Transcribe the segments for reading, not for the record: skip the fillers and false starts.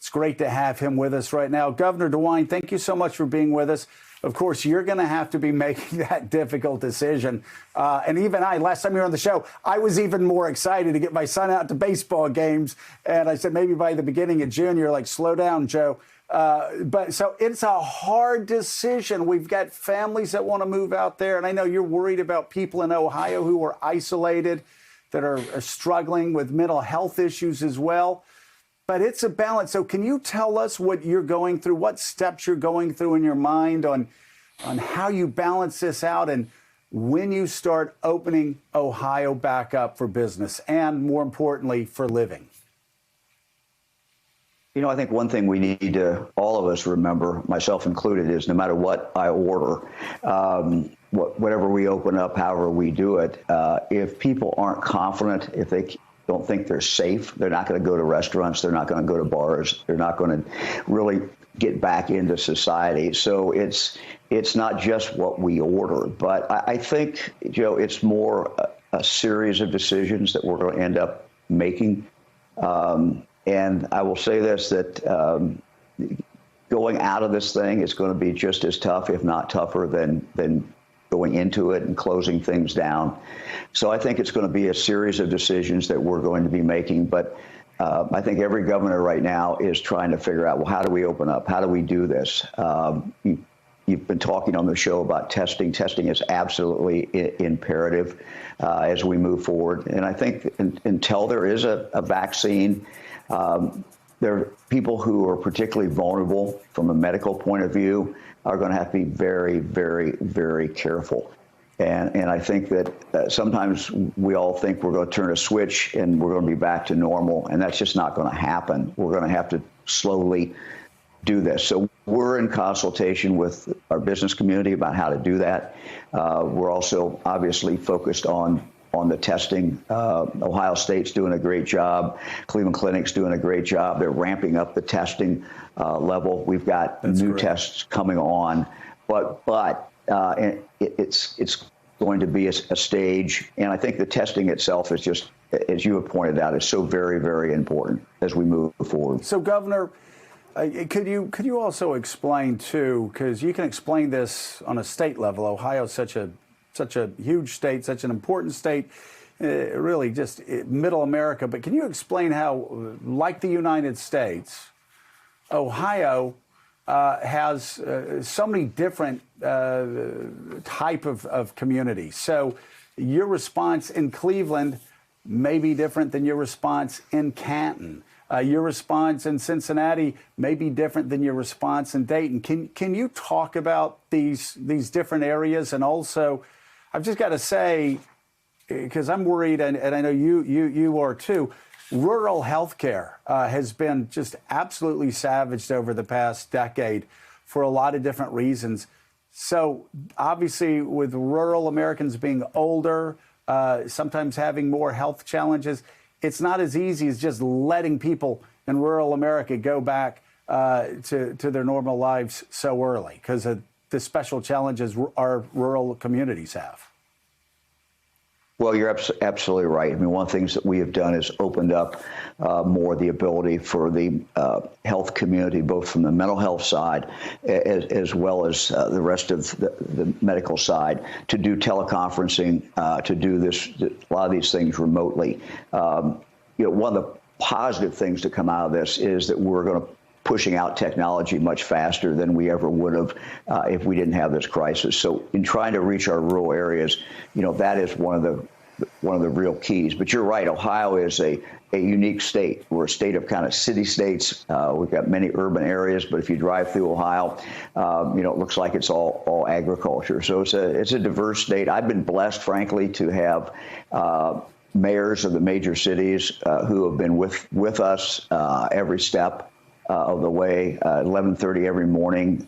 It's great to have him with us right now. Governor DeWine, thank you so much for being with us. Of course, you're going to have to be making that difficult decision. And even last time you were on the show, I was even more excited to get my son out to baseball games. And I said, maybe by the beginning of June, you're like, slow down, Joe. But so it's a hard decision. We've got families that want to move out there. And I know you're worried about people in Ohio who are isolated, that are struggling with mental health issues as well. But it's a balance. So can you tell us what you're going through, what steps you're going through in your mind on how you balance this out and when you start opening Ohio back up for business and, more importantly, for living? You know, I think one thing we need to, all of us remember, myself included, is no matter what I order, whatever we open up, however we do it, if people aren't confident, if they don't think they're safe, they're not going to go to restaurants, they're not going to go to bars, they're not going to really get back into society. So it's not just what we order, but I think, Joe, it's more a series of decisions that we're going to end up making. And I will say this, that going out of this thing is going to be just as tough, if not tougher, than going into it and closing things down. So I think it's going to be a series of decisions that we're going to be making. But I think every governor right now is trying to figure out, well, how do we open up? How do we do this? You've been talking on the show about testing. Testing is absolutely imperative as we move forward. And I think until there is a vaccine, there are people who are particularly vulnerable from a medical point of view are going to have to be very, very, very careful. And I think that sometimes we all think we're going to turn a switch and we're going to be back to normal, and that's just not going to happen. We're going to have to slowly do this. So we're in consultation with our business community about how to do that. We're also obviously focused on the testing. Ohio State's doing a great job. Cleveland Clinic's doing a great job. They're ramping up the testing level. We've got new tests coming on, but it's going to be a stage. And I think the testing itself is just, as you have pointed out, is so very, very important as we move forward. So, Governor, could you also explain too, because you can explain this on a state level. Ohio is such a huge state, such an important state, really just middle America. But can you explain how, like the United States, Ohio has so many different type of communities? So your response in Cleveland may be different than your response in Canton. Your response in Cincinnati may be different than your response in Dayton. Can you talk about these different areas? And also, I've just got to say, because I'm worried, and I know you are too, rural health care has been just absolutely savaged over the past decade for a lot of different reasons. So obviously, with rural Americans being older, sometimes having more health challenges, it's not as easy as just letting people in rural America go back to their normal lives so early because of the special challenges our rural communities have. Well, you're absolutely right. I mean, one of the things that we have done is opened up more the ability for the health community, both from the mental health side as well as the rest of the medical side, to do teleconferencing, to do a lot of these things remotely. One of the positive things to come out of this is that we're going to pushing out technology much faster than we ever would have if we didn't have this crisis. So in trying to reach our rural areas, that is one of the real keys. But you're right, Ohio is a unique state. We're a state of kind of city states. We've got many urban areas, but if you drive through Ohio, it looks like it's all agriculture. So it's a diverse state. I've been blessed, frankly, to have mayors of the major cities who have been with us every step of the way. 11:30 every morning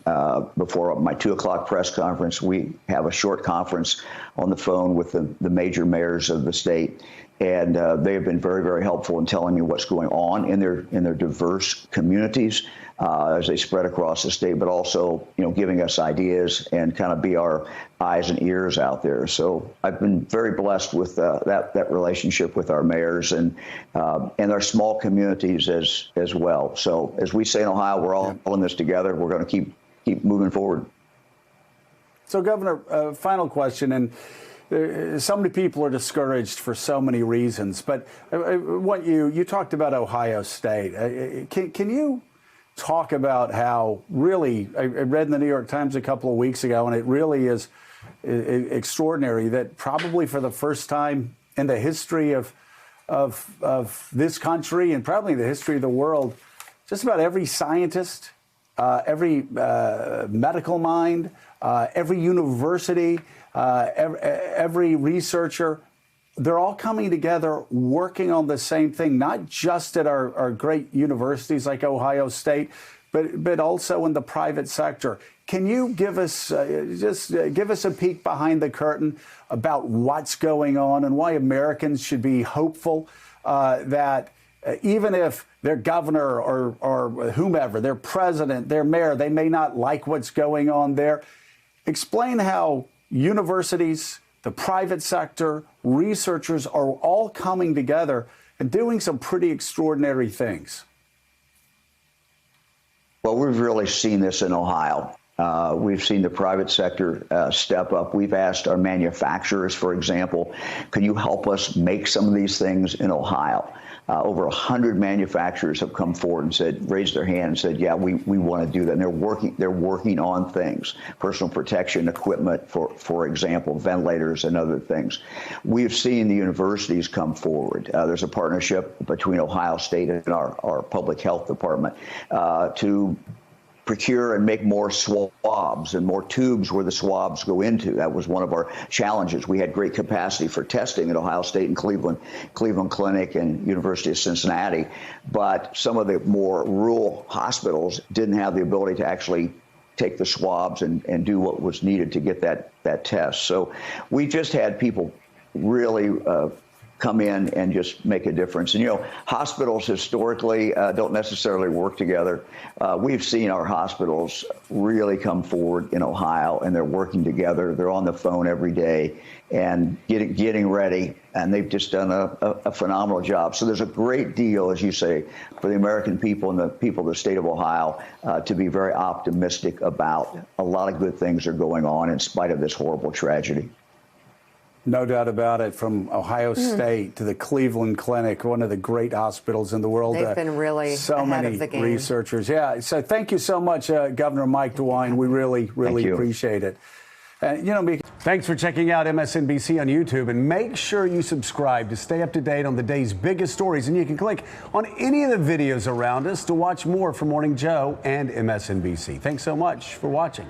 before my 2 o'clock press conference, we have a short conference on the phone with the major mayors of the state. and they have been very, very helpful in telling me what's going on in their diverse communities as they spread across the state, but also, giving us ideas and kind of be our eyes and ears out there. So I've been very blessed with that relationship with our mayors and our small communities as well. So as we say in Ohio, we're all in this together. We're going to keep moving forward. So, Governor, final question, and so many people are discouraged for so many reasons, but what you talked about Ohio State. Can you talk about how really, I read in the New York Times a couple of weeks ago, and it really is extraordinary that probably for the first time in the history of this country and probably the history of the world, just about every scientist, every medical mind, every university, every researcher, they're all coming together, working on the same thing, not just at our great universities like Ohio State, but also in the private sector. Can you give us give us a peek behind the curtain about what's going on and why Americans should be hopeful that even if their governor or whomever, their president, their mayor, they may not like what's going on there? Explain how universities, the private sector, researchers are all coming together and doing some pretty extraordinary things. Well, we've really seen this in Ohio. We've seen the private sector step up. We've asked our manufacturers, for example, can you help us make some of these things in Ohio? Over 100 manufacturers have come forward and said, raised their hand and said, yeah, we want to do that. And they're working on things, personal protection equipment, for example, ventilators and other things. We've seen the universities come forward. There's a partnership between Ohio State and our public health department to procure and make more swabs and more tubes where the swabs go into. That was one of our challenges. We had great capacity for testing at Ohio State and Cleveland Clinic and University of Cincinnati, but some of the more rural hospitals didn't have the ability to actually take the swabs and do what was needed to get that test. So we just had people really come in and just make a difference. And, hospitals historically don't necessarily work together. We've seen our hospitals really come forward in Ohio, and they're working together. They're on the phone every day and getting ready, and they've just done a phenomenal job. So there's a great deal, as you say, for the American people and the people of the state of Ohio to be very optimistic about. A lot of good things are going on in spite of this horrible tragedy. No doubt about it. From Ohio State to the Cleveland Clinic, one of the great hospitals in the world. They've been really so ahead many of the game. Researchers. Yeah. So thank you so much, Governor Mike DeWine. We really appreciate it. Thanks for checking out MSNBC on YouTube, and make sure you subscribe to stay up to date on the day's biggest stories. And you can click on any of the videos around us to watch more from Morning Joe and MSNBC. Thanks so much for watching.